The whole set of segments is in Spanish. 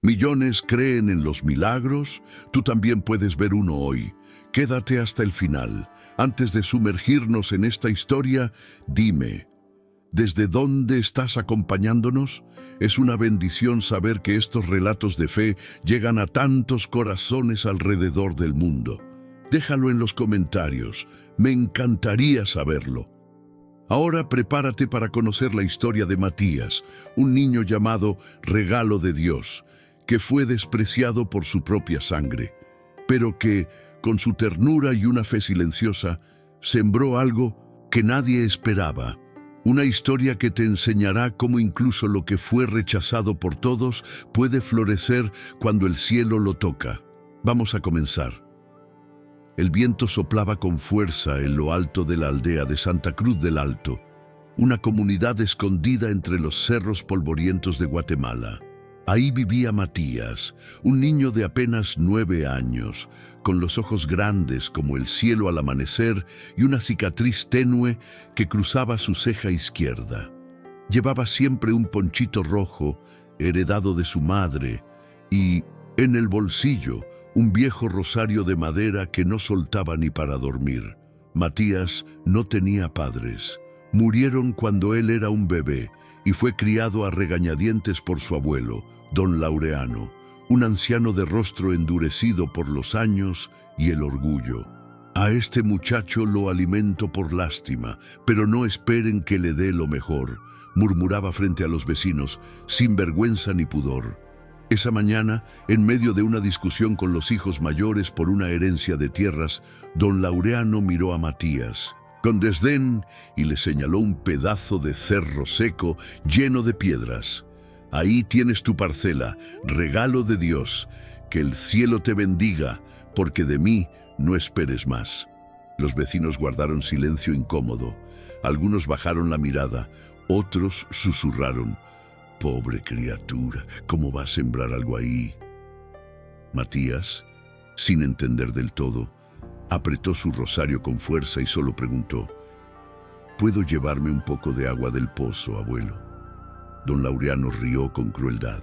Millones creen en los milagros, tú también puedes ver uno hoy. Quédate hasta el final. Antes de sumergirnos en esta historia, dime, ¿desde dónde estás acompañándonos? Es una bendición saber que estos relatos de fe llegan a tantos corazones alrededor del mundo. Déjalo en los comentarios, me encantaría saberlo. Ahora prepárate para conocer la historia de Matías, un niño llamado Regalo de Dios, que fue despreciado por su propia sangre, pero que, con su ternura y una fe silenciosa, sembró algo que nadie esperaba. Una historia que te enseñará cómo incluso lo que fue rechazado por todos puede florecer cuando el cielo lo toca. Vamos a comenzar. El viento soplaba con fuerza en lo alto de la aldea de Santa Cruz del Alto, una comunidad escondida entre los cerros polvorientos de Guatemala. Ahí vivía Matías, un niño de apenas 9 años, con los ojos grandes como el cielo al amanecer y una cicatriz tenue que cruzaba su ceja izquierda. Llevaba siempre un ponchito rojo, heredado de su madre, y, en el bolsillo, un viejo rosario de madera que no soltaba ni para dormir. Matías no tenía padres. Murieron cuando él era un bebé y fue criado a regañadientes por su abuelo, don Laureano, un anciano de rostro endurecido por los años y el orgullo. A este muchacho lo alimento por lástima, pero no esperen que le dé lo mejor, murmuraba frente a los vecinos, sin vergüenza ni pudor. Esa mañana, en medio de una discusión con los hijos mayores por una herencia de tierras, don Laureano miró a Matías con desdén y le señaló un pedazo de cerro seco lleno de piedras. Ahí tienes tu parcela, regalo de Dios, que el cielo te bendiga, porque de mí no esperes más. Los vecinos guardaron silencio incómodo. Algunos bajaron la mirada, otros susurraron: «Pobre criatura, ¿cómo va a sembrar algo ahí?». Matías, sin entender del todo, apretó su rosario con fuerza y solo preguntó: «¿Puedo llevarme un poco de agua del pozo, abuelo?». Don Laureano rió con crueldad.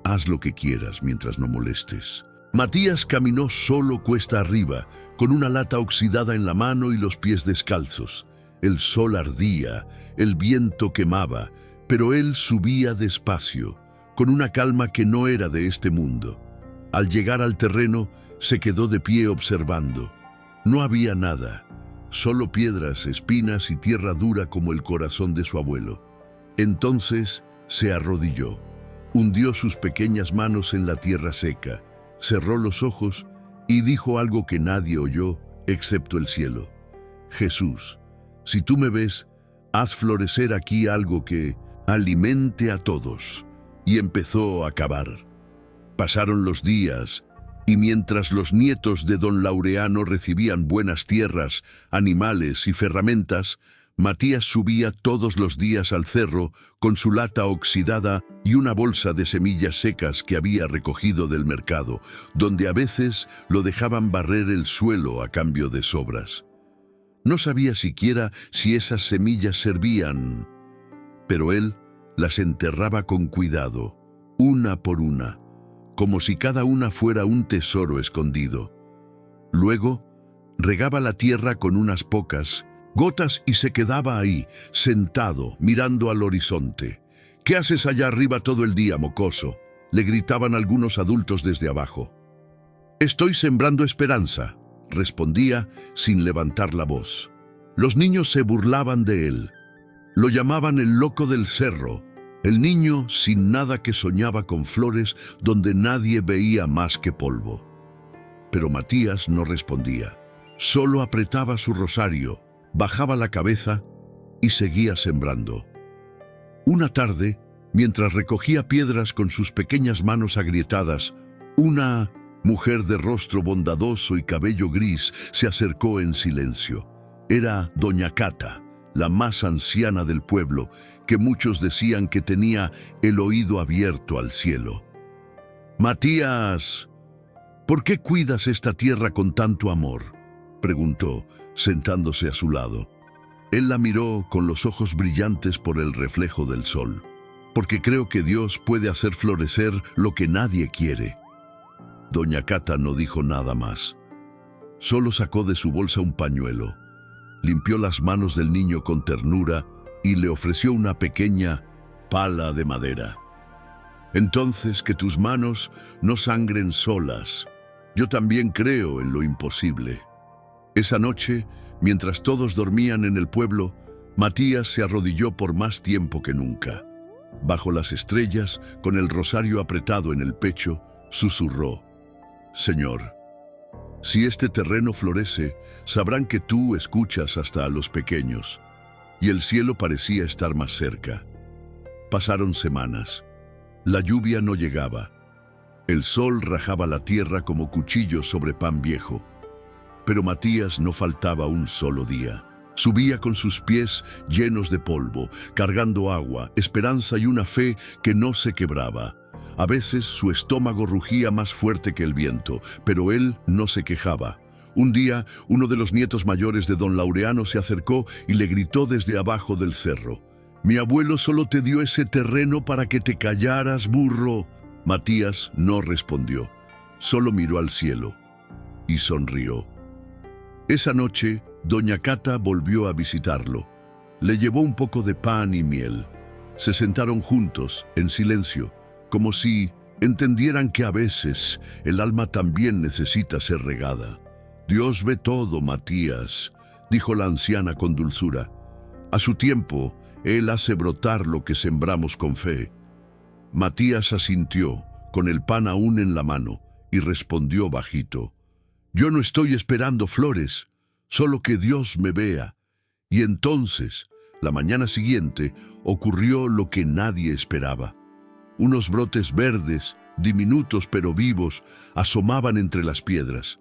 «Haz lo que quieras mientras no molestes». Matías caminó solo cuesta arriba, con una lata oxidada en la mano y los pies descalzos. El sol ardía, el viento quemaba, pero él subía despacio, con una calma que no era de este mundo. Al llegar al terreno, se quedó de pie observando. No había nada, solo piedras, espinas y tierra dura como el corazón de su abuelo. Entonces se arrodilló, hundió sus pequeñas manos en la tierra seca, cerró los ojos y dijo algo que nadie oyó, excepto el cielo: «Jesús, si tú me ves, haz florecer aquí algo que alimente a todos». Y empezó a cavar. Pasaron los días, y mientras los nietos de don Laureano recibían buenas tierras, animales y ferramentas, Matías subía todos los días al cerro con su lata oxidada y una bolsa de semillas secas que había recogido del mercado, donde a veces lo dejaban barrer el suelo a cambio de sobras. No sabía siquiera si esas semillas servían, pero él las enterraba con cuidado, una por una, como si cada una fuera un tesoro escondido. Luego, regaba la tierra con unas pocas gotas y se quedaba ahí, sentado, mirando al horizonte. «¿Qué haces allá arriba todo el día, mocoso?», le gritaban algunos adultos desde abajo. «Estoy sembrando esperanza», respondía sin levantar la voz. Los niños se burlaban de él. Lo llamaban el loco del cerro, el niño sin nada que soñaba con flores donde nadie veía más que polvo. Pero Matías no respondía. Solo apretaba su rosario, bajaba la cabeza y seguía sembrando. Una tarde, mientras recogía piedras con sus pequeñas manos agrietadas, una mujer de rostro bondadoso y cabello gris se acercó en silencio. Era doña Cata, la más anciana del pueblo, que muchos decían que tenía el oído abierto al cielo. «Matías, ¿por qué cuidas esta tierra con tanto amor?», preguntó, sentándose a su lado. Él la miró con los ojos brillantes por el reflejo del sol. porque creo que Dios puede hacer florecer lo que nadie quiere. Doña Cata no dijo nada más. Solo sacó de su bolsa un pañuelo, limpió las manos del niño con ternura y le ofreció una pequeña pala de madera. Entonces, que tus manos no sangren solas. Yo también creo en lo imposible. Esa noche, mientras todos dormían en el pueblo, Matías se arrodilló por más tiempo que nunca. Bajo las estrellas, con el rosario apretado en el pecho, susurró: Señor, si este terreno florece, sabrán que tú escuchas hasta a los pequeños. Y el cielo parecía estar más cerca. Pasaron semanas. La lluvia no llegaba. El sol rajaba la tierra como cuchillos sobre pan viejo. Pero Matías no faltaba un solo día. Subía con sus pies llenos de polvo, cargando agua, esperanza y una fe que no se quebraba. A veces su estómago rugía más fuerte que el viento, pero él no se quejaba. Un día, uno de los nietos mayores de don Laureano se acercó y le gritó desde abajo del cerro: «Mi abuelo solo te dio ese terreno para que te callaras, burro». Matías no respondió, solo miró al cielo y sonrió. Esa noche, doña Cata volvió a visitarlo. Le llevó un poco de pan y miel. Se sentaron juntos, en silencio, como si entendieran que a veces el alma también necesita ser regada. «Dios ve todo, Matías», dijo la anciana con dulzura. «A su tiempo, Él hace brotar lo que sembramos con fe». Matías asintió, con el pan aún en la mano, y respondió bajito: «Yo no estoy esperando flores, solo que Dios me vea». Y entonces, la mañana siguiente, ocurrió lo que nadie esperaba. Unos brotes verdes, diminutos pero vivos, asomaban entre las piedras.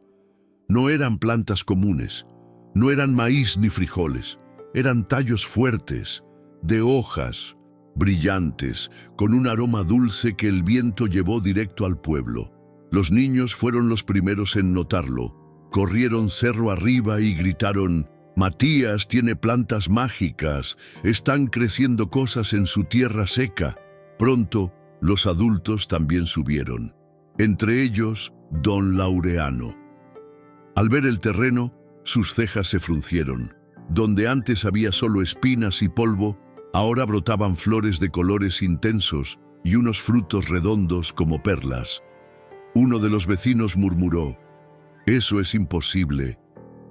No eran plantas comunes, no eran maíz ni frijoles, eran tallos fuertes, de hojas brillantes, con un aroma dulce que el viento llevó directo al pueblo. Los niños fueron los primeros en notarlo. Corrieron cerro arriba y gritaron: «Matías tiene plantas mágicas, están creciendo cosas en su tierra seca». Pronto, los adultos también subieron, entre ellos don Laureano. Al ver el terreno, sus cejas se fruncieron. Donde antes había solo espinas y polvo, ahora brotaban flores de colores intensos y unos frutos redondos como perlas. Uno de los vecinos murmuró: «Eso es imposible,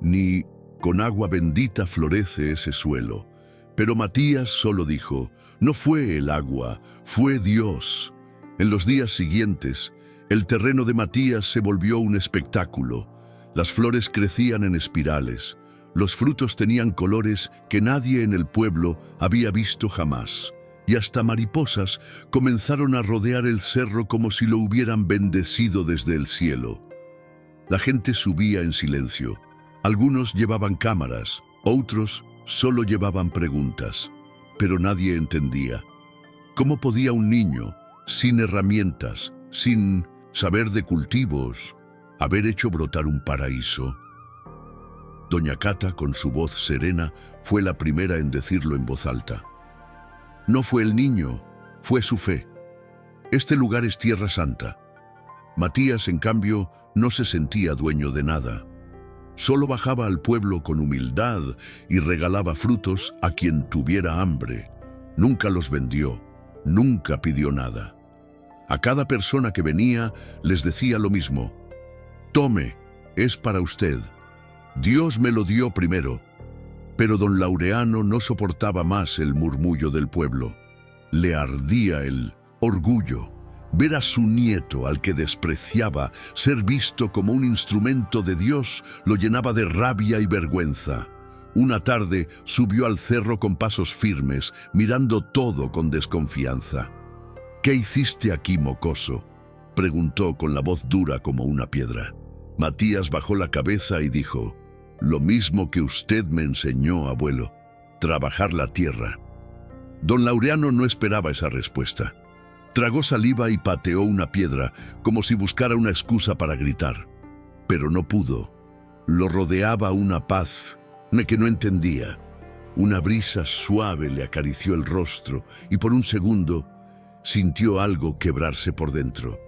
ni con agua bendita florece ese suelo». Pero Matías solo dijo: «No fue el agua, fue Dios». En los días siguientes, el terreno de Matías se volvió un espectáculo. Las flores crecían en espirales. Los frutos tenían colores que nadie en el pueblo había visto jamás. Y hasta mariposas comenzaron a rodear el cerro como si lo hubieran bendecido desde el cielo. La gente subía en silencio. Algunos llevaban cámaras, otros solo llevaban preguntas. Pero nadie entendía. ¿Cómo podía un niño, sin herramientas, sin saber de cultivos, haber hecho brotar un paraíso? Doña Cata, con su voz serena, fue la primera en decirlo en voz alta. No fue el niño, fue su fe. Este lugar es tierra santa. Matías, en cambio, no se sentía dueño de nada. Solo bajaba al pueblo con humildad y regalaba frutos a quien tuviera hambre. Nunca los vendió, nunca pidió nada. A cada persona que venía les decía lo mismo: «Tome, es para usted. Dios me lo dio primero». Pero don Laureano no soportaba más el murmullo del pueblo. Le ardía el orgullo. Ver a su nieto, al que despreciaba, ser visto como un instrumento de Dios, lo llenaba de rabia y vergüenza. Una tarde subió al cerro con pasos firmes, mirando todo con desconfianza. «¿Qué hiciste aquí, mocoso?», preguntó con la voz dura como una piedra. Matías bajó la cabeza y dijo: «Lo mismo que usted me enseñó, abuelo, trabajar la tierra». Don Laureano no esperaba esa respuesta. Tragó saliva y pateó una piedra, como si buscara una excusa para gritar. Pero no pudo. Lo rodeaba una paz que no entendía. Una brisa suave le acarició el rostro y por un segundo Sintió algo quebrarse por dentro.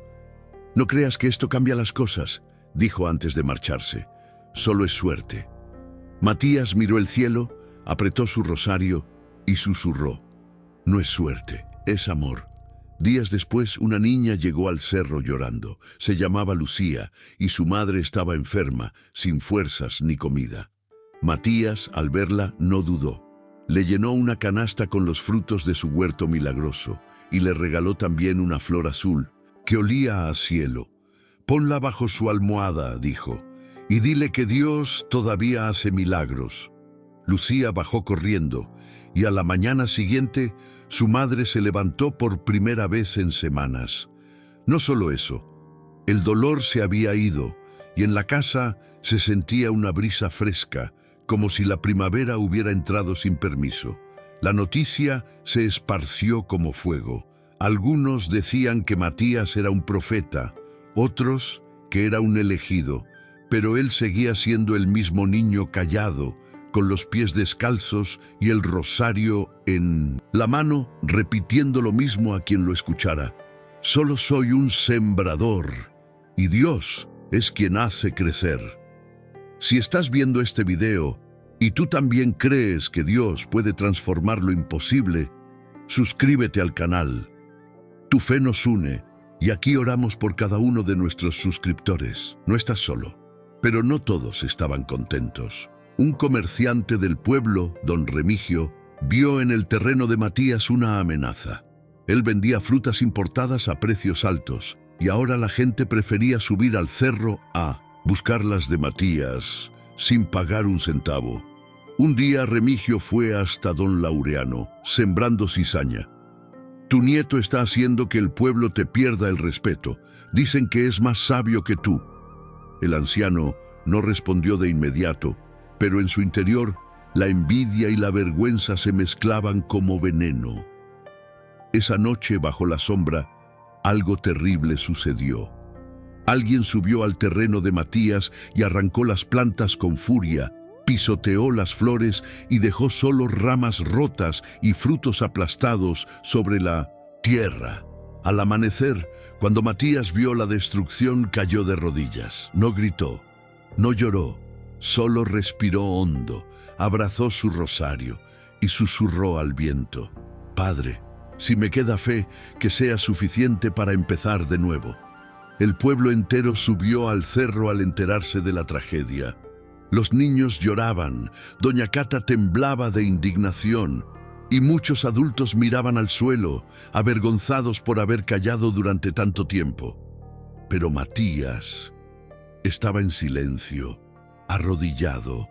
«No creas que esto cambia las cosas», dijo antes de marcharse. «Solo es suerte». Matías miró el cielo, apretó su rosario y susurró: «No es suerte, es amor». Días después, una niña llegó al cerro llorando. Se llamaba Lucía y su madre estaba enferma, sin fuerzas ni comida. Matías, al verla, no dudó. Le llenó una canasta con los frutos de su huerto milagroso y le regaló también una flor azul que olía a cielo. «Ponla bajo su almohada», dijo, «y dile que Dios todavía hace milagros». Lucía bajó corriendo y a la mañana siguiente su madre se levantó por primera vez en semanas. No solo eso, el dolor se había ido y en la casa se sentía una brisa fresca, como si la primavera hubiera entrado sin permiso. La noticia se esparció como fuego. Algunos decían que Matías era un profeta, otros que era un elegido, pero él seguía siendo el mismo niño callado, con los pies descalzos y el rosario en la mano, repitiendo lo mismo a quien lo escuchara: «Solo soy un sembrador, y Dios es quien hace crecer». Si estás viendo este video y tú también crees que Dios puede transformar lo imposible, suscríbete al canal. Tu fe nos une, y aquí oramos por cada uno de nuestros suscriptores. No estás solo, pero no todos estaban contentos. Un comerciante del pueblo, don Remigio, vio en el terreno de Matías una amenaza. Él vendía frutas importadas a precios altos, y ahora la gente prefería subir al cerro a buscar las de Matías sin pagar un centavo. Un día Remigio fue hasta don Laureano, sembrando cizaña. «Tu nieto está haciendo que el pueblo te pierda el respeto. Dicen que es más sabio que tú». El anciano no respondió de inmediato, pero en su interior la envidia y la vergüenza se mezclaban como veneno. Esa noche, bajo la sombra, algo terrible sucedió. Alguien subió al terreno de Matías y arrancó las plantas con furia, pisoteó las flores y dejó solo ramas rotas y frutos aplastados sobre la tierra. Al amanecer, cuando Matías vio la destrucción, cayó de rodillas. No gritó, no lloró, solo respiró hondo, abrazó su rosario y susurró al viento: «Padre, si me queda fe, que sea suficiente para empezar de nuevo». El pueblo entero subió al cerro al enterarse de la tragedia. Los niños lloraban, doña Cata temblaba de indignación y muchos adultos miraban al suelo, avergonzados por haber callado durante tanto tiempo. Pero Matías estaba en silencio, arrodillado,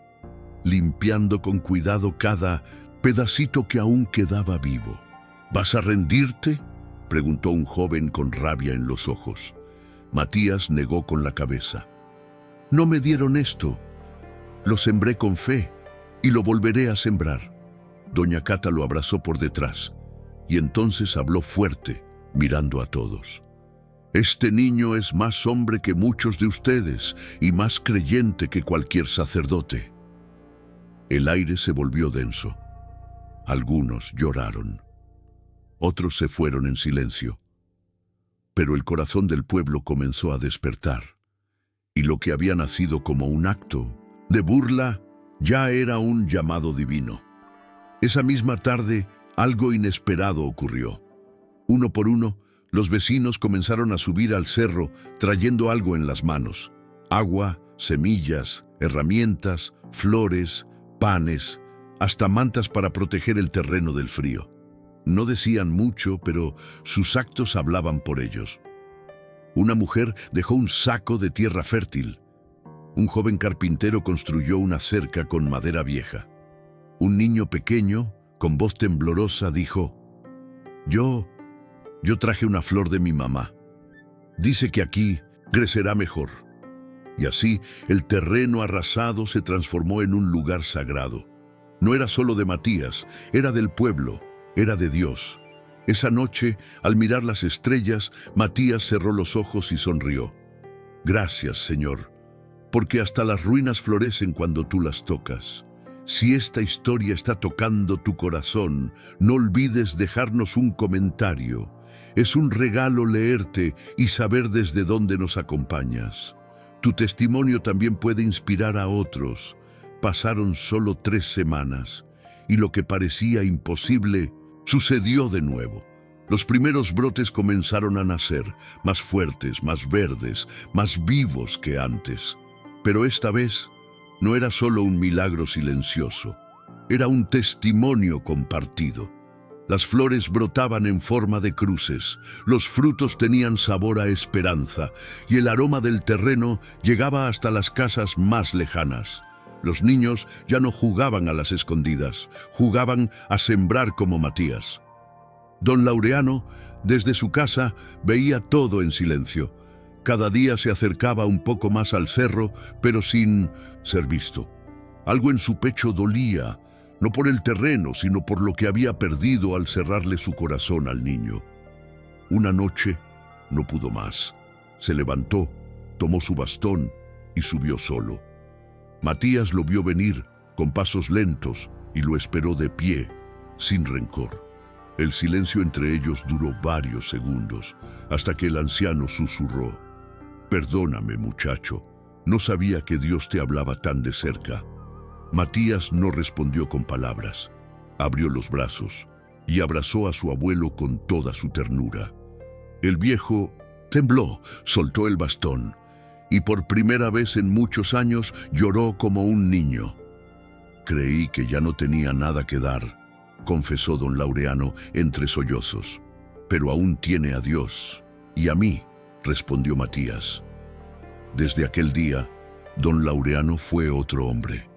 limpiando con cuidado cada pedacito que aún quedaba vivo. «¿Vas a rendirte?», preguntó un joven con rabia en los ojos. Matías negó con la cabeza. «No me dieron esto. Lo sembré con fe y lo volveré a sembrar». Doña Cata lo abrazó por detrás y entonces habló fuerte, mirando a todos. «Este niño es más hombre que muchos de ustedes y más creyente que cualquier sacerdote». El aire se volvió denso. Algunos lloraron. Otros se fueron en silencio. Pero el corazón del pueblo comenzó a despertar, y lo que había nacido como un acto de burla ya era un llamado divino. Esa misma tarde, algo inesperado ocurrió. Uno por uno, los vecinos comenzaron a subir al cerro trayendo algo en las manos: agua, semillas, herramientas, flores, panes, hasta mantas para proteger el terreno del frío. No decían mucho, pero sus actos hablaban por ellos. Una mujer dejó un saco de tierra fértil. Un joven carpintero construyó una cerca con madera vieja. Un niño pequeño, con voz temblorosa, dijo: Yo traje una flor de mi mamá. Dice que aquí crecerá mejor». Y así, el terreno arrasado se transformó en un lugar sagrado. No era solo de Matías, era del pueblo, era de Dios. Esa noche, al mirar las estrellas, Matías cerró los ojos y sonrió. «Gracias, Señor, porque hasta las ruinas florecen cuando tú las tocas. Si esta historia está tocando tu corazón, no olvides dejarnos un comentario Es un regalo leerte y saber desde dónde nos acompañas. Tu testimonio también puede inspirar a otros. Pasaron solo 3 semanas y lo que parecía imposible sucedió de nuevo. Los primeros brotes comenzaron a nacer, más fuertes, más verdes, más vivos que antes. Pero esta vez no era solo un milagro silencioso, era un testimonio compartido. Las flores brotaban en forma de cruces, los frutos tenían sabor a esperanza y el aroma del terreno llegaba hasta las casas más lejanas. Los niños ya no jugaban a las escondidas, jugaban a sembrar como Matías. Don Laureano, desde su casa, veía todo en silencio. Cada día se acercaba un poco más al cerro, pero sin ser visto. Algo en su pecho dolía, no por el terreno, sino por lo que había perdido al cerrarle su corazón al niño. Una noche no pudo más. Se levantó, tomó su bastón y subió solo. Matías lo vio venir con pasos lentos y lo esperó de pie, sin rencor. El silencio entre ellos duró varios segundos, hasta que el anciano susurró: «Perdóname, muchacho, no sabía que Dios te hablaba tan de cerca». Matías no respondió con palabras. Abrió los brazos y abrazó a su abuelo con toda su ternura. El viejo tembló, soltó el bastón y por primera vez en muchos años lloró como un niño. «Creí que ya no tenía nada que dar», confesó don Laureano entre sollozos. «Pero aún tiene a Dios y a mí», respondió Matías. Desde aquel día, don Laureano fue otro hombre.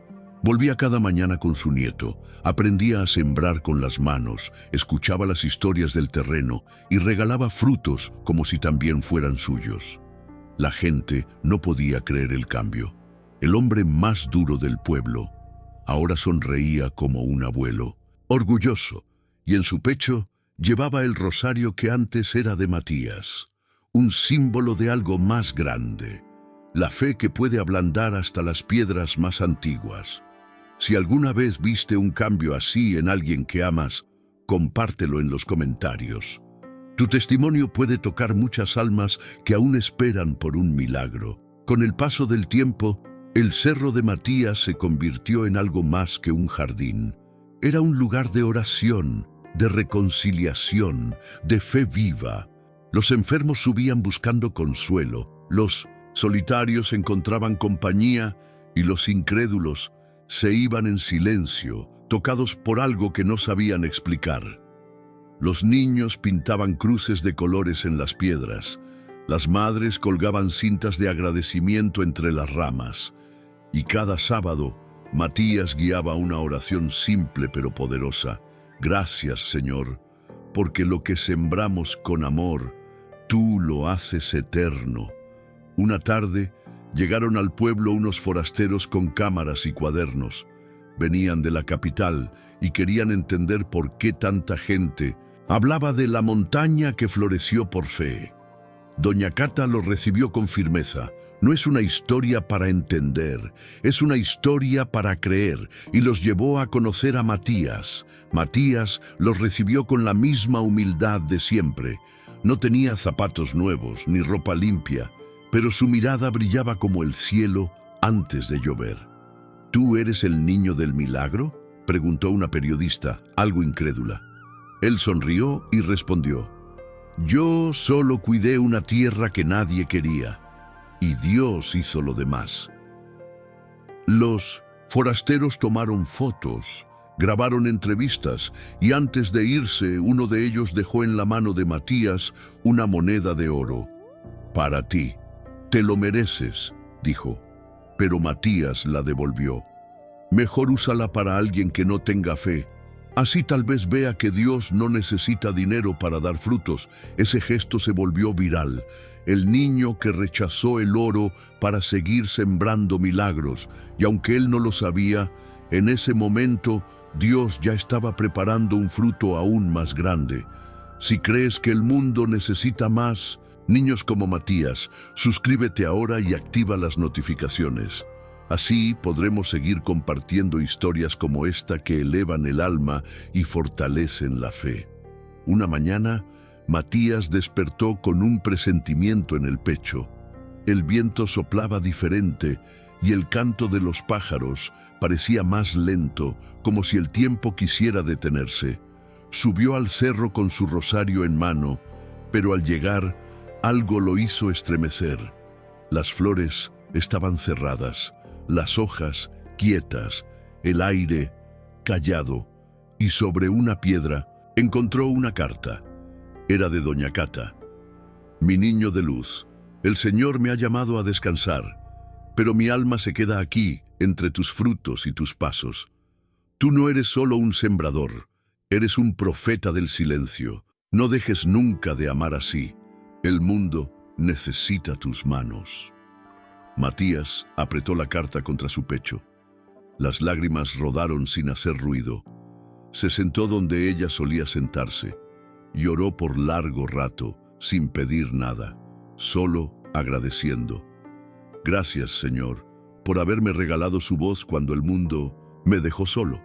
Volvía cada mañana con su nieto, aprendía a sembrar con las manos, escuchaba las historias del terreno y regalaba frutos como si también fueran suyos. La gente no podía creer el cambio. El hombre más duro del pueblo ahora sonreía como un abuelo, orgulloso, y en su pecho llevaba el rosario que antes era de Matías, un símbolo de algo más grande, la fe que puede ablandar hasta las piedras más antiguas. Si alguna vez viste un cambio así en alguien que amas, compártelo en los comentarios. Tu testimonio puede tocar muchas almas que aún esperan por un milagro. Con el paso del tiempo, el cerro de Matías se convirtió en algo más que un jardín. Era un lugar de oración, de reconciliación, de fe viva. Los enfermos subían buscando consuelo, los solitarios encontraban compañía y los incrédulos se iban en silencio, tocados por algo que no sabían explicar. Los niños pintaban cruces de colores en las piedras, las madres colgaban cintas de agradecimiento entre las ramas, y cada sábado Matías guiaba una oración simple pero poderosa: «Gracias, Señor, porque lo que sembramos con amor, tú lo haces eterno». Una tarde llegaron al pueblo unos forasteros con cámaras y cuadernos. Venían de la capital y querían entender por qué tanta gente hablaba de la montaña que floreció por fe. Doña Cata los recibió con firmeza. No es una historia para entender, es una historia para creer, y los llevó a conocer a Matías. Matías los recibió con la misma humildad de siempre. No tenía zapatos nuevos ni ropa limpia, pero su mirada brillaba como el cielo antes de llover. «¿Tú eres el niño del milagro?», preguntó una periodista, algo incrédula. Él sonrió y respondió: «Yo solo cuidé una tierra que nadie quería, y Dios hizo lo demás». Los forasteros tomaron fotos, grabaron entrevistas, y antes de irse, uno de ellos dejó en la mano de Matías una moneda de oro. «Para ti, te lo mereces», dijo, pero Matías la devolvió. «Mejor úsala para alguien que no tenga fe. Así tal vez vea que Dios no necesita dinero para dar frutos». Ese gesto se volvió viral. El niño que rechazó el oro para seguir sembrando milagros. Y aunque él no lo sabía, en ese momento Dios ya estaba preparando un fruto aún más grande. Si crees que el mundo necesita más niños como Matías, suscríbete ahora y activa las notificaciones. Así podremos seguir compartiendo historias como esta que elevan el alma y fortalecen la fe. Una mañana, Matías despertó con un presentimiento en el pecho. El viento soplaba diferente y el canto de los pájaros parecía más lento, como si el tiempo quisiera detenerse. Subió al cerro con su rosario en mano, pero al llegar, algo lo hizo estremecer. Las flores estaban cerradas, las hojas quietas, el aire callado, y sobre una piedra encontró una carta. Era de doña Cata. Mi niño de luz, el Señor me ha llamado a descansar, pero mi alma se queda aquí, entre tus frutos y tus pasos. Tú no eres solo un sembrador, eres un profeta del silencio. No dejes nunca de amar así. El mundo necesita tus manos. Matías apretó la carta contra su pecho. Las lágrimas rodaron sin hacer ruido. Se sentó donde ella solía sentarse. Lloró por largo rato, sin pedir nada, solo agradeciendo. Gracias, Señor, por haberme regalado su voz cuando el mundo me dejó solo.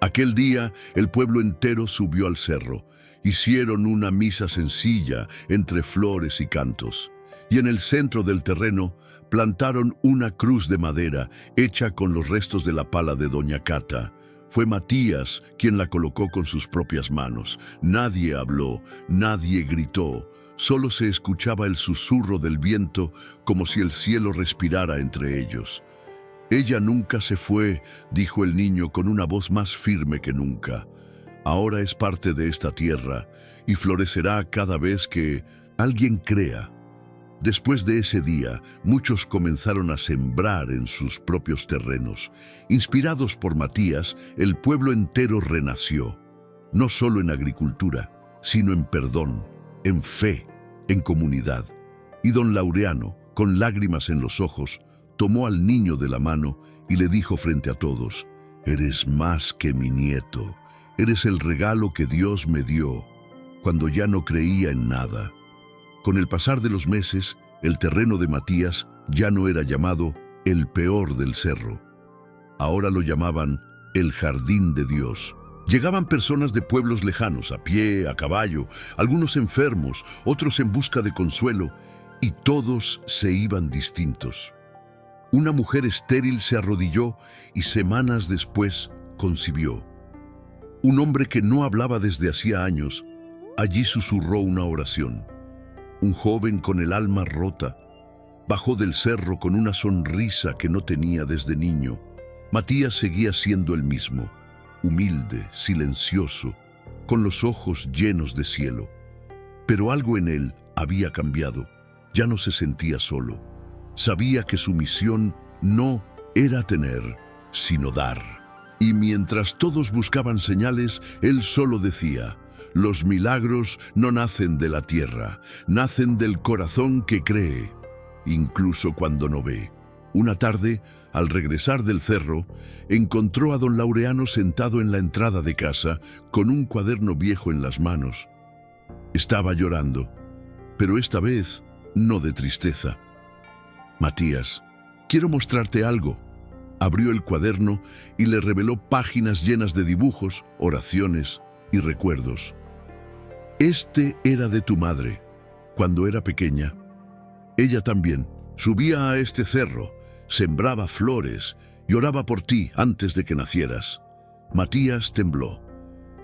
Aquel día, el pueblo entero subió al cerro. Hicieron una misa sencilla entre flores y cantos. Y en el centro del terreno plantaron una cruz de madera hecha con los restos de la pala de doña Cata. Fue Matías quien la colocó con sus propias manos. Nadie habló, nadie gritó. Solo se escuchaba el susurro del viento, como si el cielo respirara entre ellos. Ella nunca se fue, dijo el niño con una voz más firme que nunca. Ahora es parte de esta tierra y florecerá cada vez que alguien crea. Después de ese día, muchos comenzaron a sembrar en sus propios terrenos. Inspirados por Matías, el pueblo entero renació, no solo en agricultura, sino en perdón, en fe, en comunidad. Y don Laureano, con lágrimas en los ojos, tomó al niño de la mano y le dijo frente a todos: «Eres más que mi nieto, eres el regalo que Dios me dio cuando ya no creía en nada». Con el pasar de los meses, el terreno de Matías ya no era llamado el peor del cerro. Ahora lo llamaban el Jardín de Dios. Llegaban personas de pueblos lejanos, a pie, a caballo, algunos enfermos, otros en busca de consuelo, y todos se iban distintos. Una mujer estéril se arrodilló y semanas después concibió. Un hombre que no hablaba desde hacía años, allí susurró una oración. Un joven con el alma rota bajó del cerro con una sonrisa que no tenía desde niño. Matías seguía siendo el mismo, humilde, silencioso, con los ojos llenos de cielo. Pero algo en él había cambiado. Ya no se sentía solo. Sabía que su misión no era tener, sino dar. Y mientras todos buscaban señales, él solo decía: «Los milagros no nacen de la tierra, nacen del corazón que cree, incluso cuando no ve». Una tarde, al regresar del cerro, encontró a don Laureano sentado en la entrada de casa, con un cuaderno viejo en las manos. Estaba llorando, pero esta vez no de tristeza. «Matías, quiero mostrarte algo». Abrió el cuaderno y le reveló páginas llenas de dibujos, oraciones y recuerdos. Este era de tu madre, cuando era pequeña. Ella también subía a este cerro, sembraba flores y oraba por ti antes de que nacieras. Matías tembló.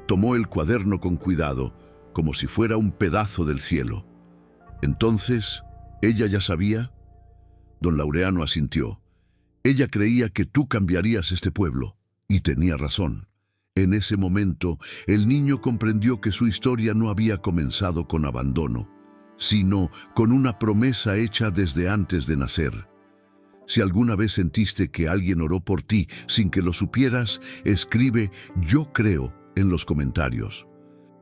Tomó el cuaderno con cuidado, como si fuera un pedazo del cielo. Entonces, ¿ella ya sabía? Don Laureano asintió. Ella creía que tú cambiarías este pueblo, y tenía razón. En ese momento, el niño comprendió que su historia no había comenzado con abandono, sino con una promesa hecha desde antes de nacer. Si alguna vez sentiste que alguien oró por ti sin que lo supieras, escribe «Yo creo» en los comentarios.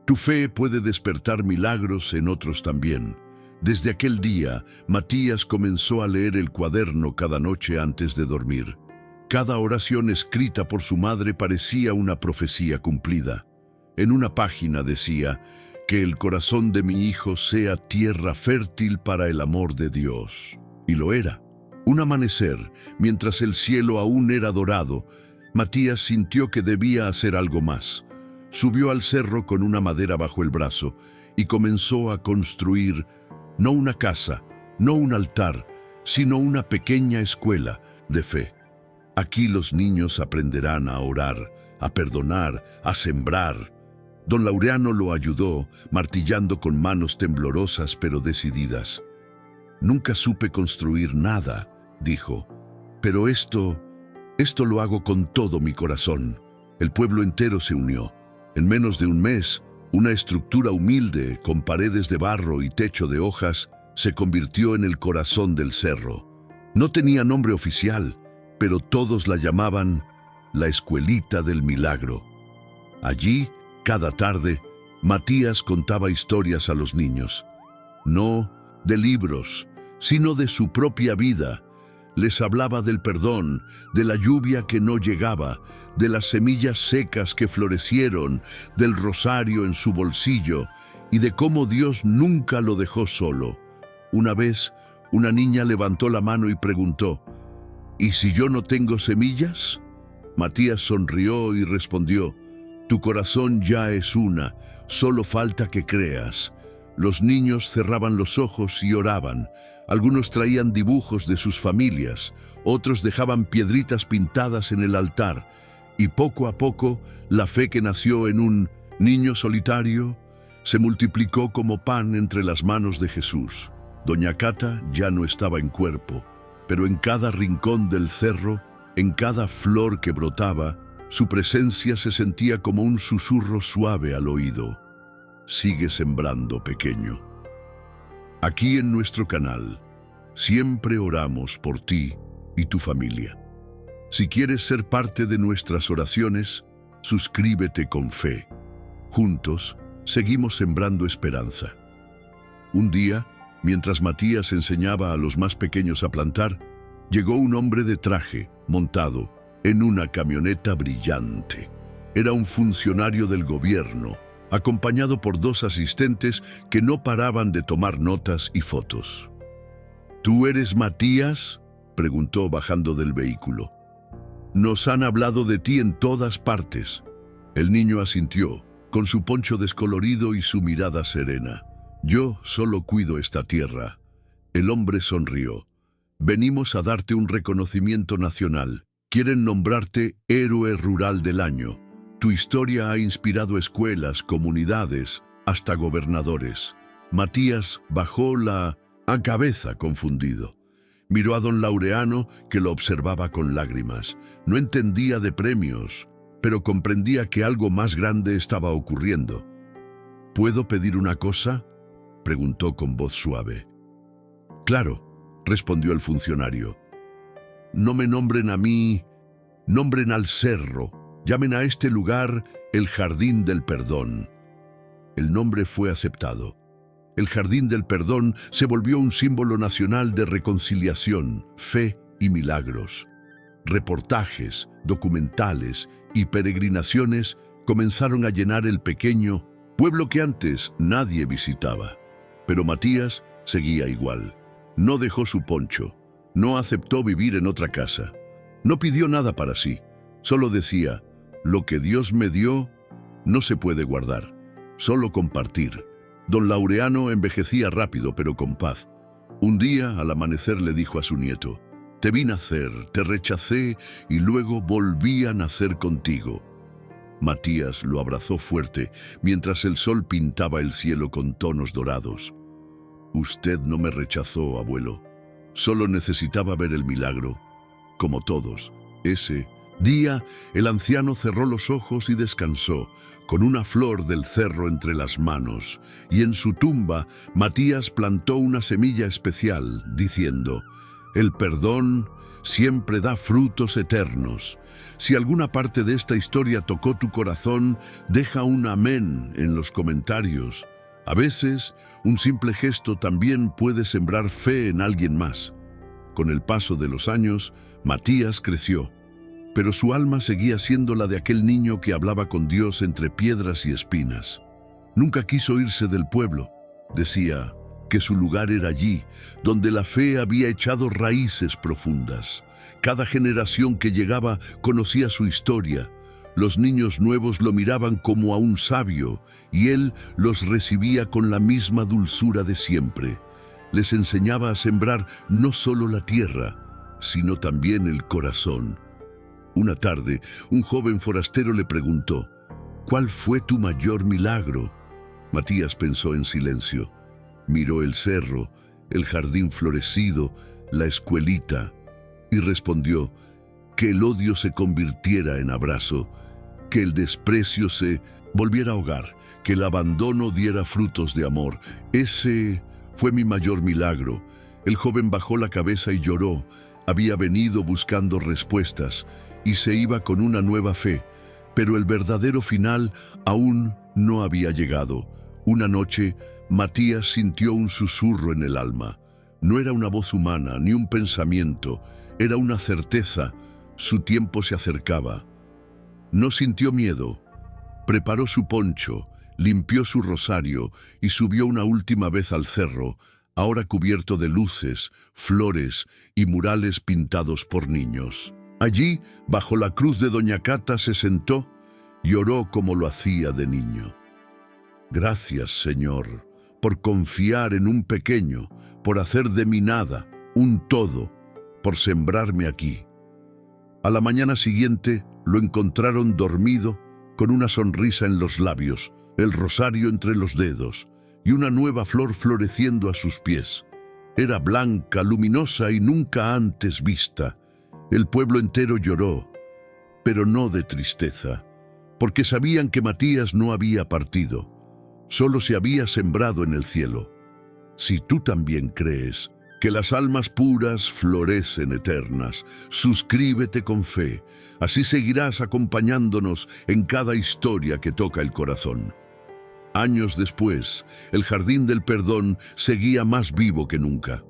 Tu fe puede despertar milagros en otros también. Desde aquel día, Matías comenzó a leer el cuaderno cada noche antes de dormir. Cada oración escrita por su madre parecía una profecía cumplida. En una página decía: «Que el corazón de mi hijo sea tierra fértil para el amor de Dios». Y lo era. Un amanecer, mientras el cielo aún era dorado, Matías sintió que debía hacer algo más. Subió al cerro con una madera bajo el brazo y comenzó a construir no una casa, no un altar, sino una pequeña escuela de fe. Aquí los niños aprenderán a orar, a perdonar, a sembrar. Don Laureano lo ayudó, martillando con manos temblorosas pero decididas. Nunca supe construir nada, dijo, pero esto lo hago con todo mi corazón. El pueblo entero se unió. En menos de un mes, una estructura humilde, con paredes de barro y techo de hojas, se convirtió en el corazón del cerro. No tenía nombre oficial, pero todos la llamaban la Escuelita del Milagro. Allí, cada tarde, Matías contaba historias a los niños. No de libros, sino de su propia vida. Les hablaba del perdón, de la lluvia que no llegaba, de las semillas secas que florecieron, del rosario en su bolsillo y de cómo Dios nunca lo dejó solo. Una vez, una niña levantó la mano y preguntó, ¿y si yo no tengo semillas? Matías sonrió y respondió, tu corazón ya es una, solo falta que creas. Los niños cerraban los ojos y oraban. Algunos traían dibujos de sus familias, otros dejaban piedritas pintadas en el altar, y poco a poco la fe que nació en un niño solitario se multiplicó como pan entre las manos de Jesús. Doña Cata ya no estaba en cuerpo, pero en cada rincón del cerro, en cada flor que brotaba, su presencia se sentía como un susurro suave al oído. Sigue sembrando, pequeño. Aquí en nuestro canal, siempre oramos por ti y tu familia. Si quieres ser parte de nuestras oraciones, suscríbete con fe. Juntos, seguimos sembrando esperanza. Un día, mientras Matías enseñaba a los más pequeños a plantar, llegó un hombre de traje, montado en una camioneta brillante. Era un funcionario del gobierno, acompañado por dos asistentes que no paraban de tomar notas y fotos. ¿Tú eres Matías?, preguntó bajando del vehículo. Nos han hablado de ti en todas partes. El niño asintió, con su poncho descolorido y su mirada serena. Yo solo cuido esta tierra. El hombre sonrió. Venimos a darte un reconocimiento nacional. Quieren nombrarte Héroe Rural del Año. Tu historia ha inspirado escuelas, comunidades, hasta gobernadores. Matías bajó la cabeza confundido. Miró a don Laureano, que lo observaba con lágrimas. No entendía de premios, pero comprendía que algo más grande estaba ocurriendo. ¿Puedo pedir una cosa?, preguntó con voz suave. Claro, respondió el funcionario. No me nombren a mí, nombren al cerro. Llamen a este lugar el Jardín del Perdón. El nombre fue aceptado. El Jardín del Perdón se volvió un símbolo nacional de reconciliación, fe y milagros. Reportajes, documentales y peregrinaciones comenzaron a llenar el pequeño pueblo que antes nadie visitaba. Pero Matías seguía igual. No dejó su poncho, no aceptó vivir en otra casa. No pidió nada para sí, solo decía, lo que Dios me dio no se puede guardar, solo compartir. Don Laureano envejecía rápido pero con paz. Un día, al amanecer, le dijo a su nieto, te vi nacer, te rechacé y luego volví a nacer contigo. Matías lo abrazó fuerte mientras el sol pintaba el cielo con tonos dorados. Usted no me rechazó, abuelo. Solo necesitaba ver el milagro. Como todos, ese día, el anciano cerró los ojos y descansó, con una flor del cerro entre las manos, y en su tumba Matías plantó una semilla especial, diciendo, el perdón siempre da frutos eternos. Si alguna parte de esta historia tocó tu corazón, deja un amén en los comentarios. A veces, un simple gesto también puede sembrar fe en alguien más. Con el paso de los años, Matías creció, pero su alma seguía siendo la de aquel niño que hablaba con Dios entre piedras y espinas. Nunca quiso irse del pueblo. Decía que su lugar era allí, donde la fe había echado raíces profundas. Cada generación que llegaba conocía su historia, Los niños nuevos lo miraban como a un sabio y él los recibía con la misma dulzura de siempre. Les enseñaba a sembrar no solo la tierra, sino también el corazón. Una tarde, un joven forastero le preguntó: ¿cuál fue tu mayor milagro? Matías pensó en silencio. Miró el cerro, el jardín florecido, la escuelita, y respondió: que el odio se convirtiera en abrazo, que el desprecio se volviera hogar, que el abandono diera frutos de amor. Ese fue mi mayor milagro. El joven bajó la cabeza y lloró. Había venido buscando respuestas y se iba con una nueva fe, pero el verdadero final aún no había llegado. Una noche, Matías sintió un susurro en el alma. No era una voz humana ni un pensamiento, era una certeza. Su tiempo se acercaba. No sintió miedo. Preparó su poncho, limpió su rosario y subió una última vez al cerro, ahora cubierto de luces, flores y murales pintados por niños. Allí, bajo la cruz de Doña Cata, se sentó y oró como lo hacía de niño. Gracias, Señor, por confiar en un pequeño, por hacer de mi nada un todo, por sembrarme aquí. A la mañana siguiente lo encontraron dormido, con una sonrisa en los labios, el rosario entre los dedos y una nueva flor floreciendo a sus pies. Era blanca, luminosa y nunca antes vista. El pueblo entero lloró, pero no de tristeza, porque sabían que Matías no había partido, solo se había sembrado en el cielo. Si tú también crees que las almas puras florecen eternas, suscríbete con fe, así seguirás acompañándonos en cada historia que toca el corazón. Años después, el Jardín del Perdón seguía más vivo que nunca.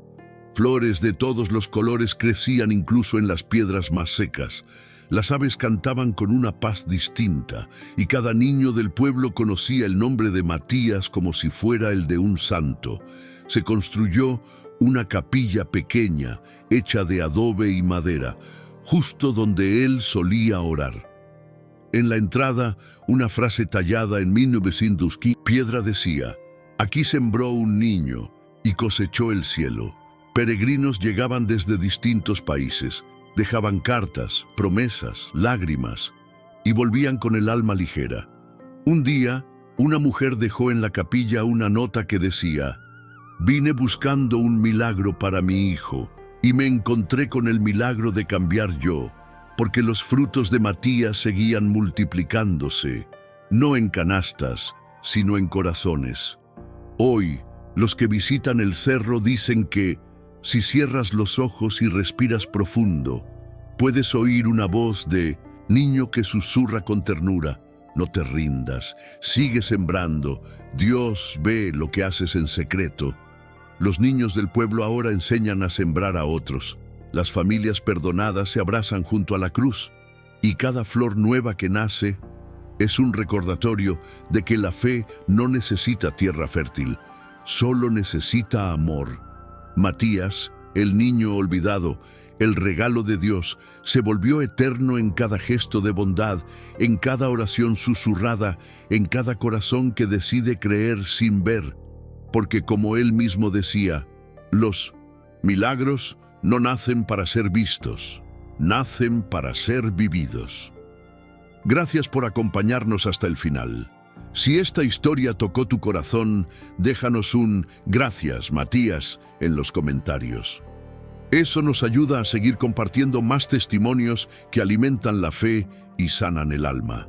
Flores de todos los colores crecían incluso en las piedras más secas. Las aves cantaban con una paz distinta y cada niño del pueblo conocía el nombre de Matías como si fuera el de un santo. Se construyó una capilla pequeña, hecha de adobe y madera, justo donde él solía orar. En la entrada, una frase tallada en 1915, piedra decía: aquí sembró un niño y cosechó el cielo. Peregrinos llegaban desde distintos países, dejaban cartas, promesas, lágrimas, y volvían con el alma ligera. Un día, una mujer dejó en la capilla una nota que decía: vine buscando un milagro para mi hijo, y me encontré con el milagro de cambiar yo, porque los frutos de Matías seguían multiplicándose, no en canastas, sino en corazones. Hoy, los que visitan el cerro dicen que, si cierras los ojos y respiras profundo, puedes oír una voz de niño que susurra con ternura: no te rindas, sigue sembrando, Dios ve lo que haces en secreto. Los niños del pueblo ahora enseñan a sembrar a otros. Las familias perdonadas se abrazan junto a la cruz, y cada flor nueva que nace es un recordatorio de que la fe no necesita tierra fértil, solo necesita amor. Matías, el niño olvidado, el regalo de Dios, se volvió eterno en cada gesto de bondad, en cada oración susurrada, en cada corazón que decide creer sin ver. Porque como él mismo decía, los milagros no nacen para ser vistos, nacen para ser vividos. Gracias por acompañarnos hasta el final. Si esta historia tocó tu corazón, déjanos un gracias, Matías, en los comentarios. Eso nos ayuda a seguir compartiendo más testimonios que alimentan la fe y sanan el alma.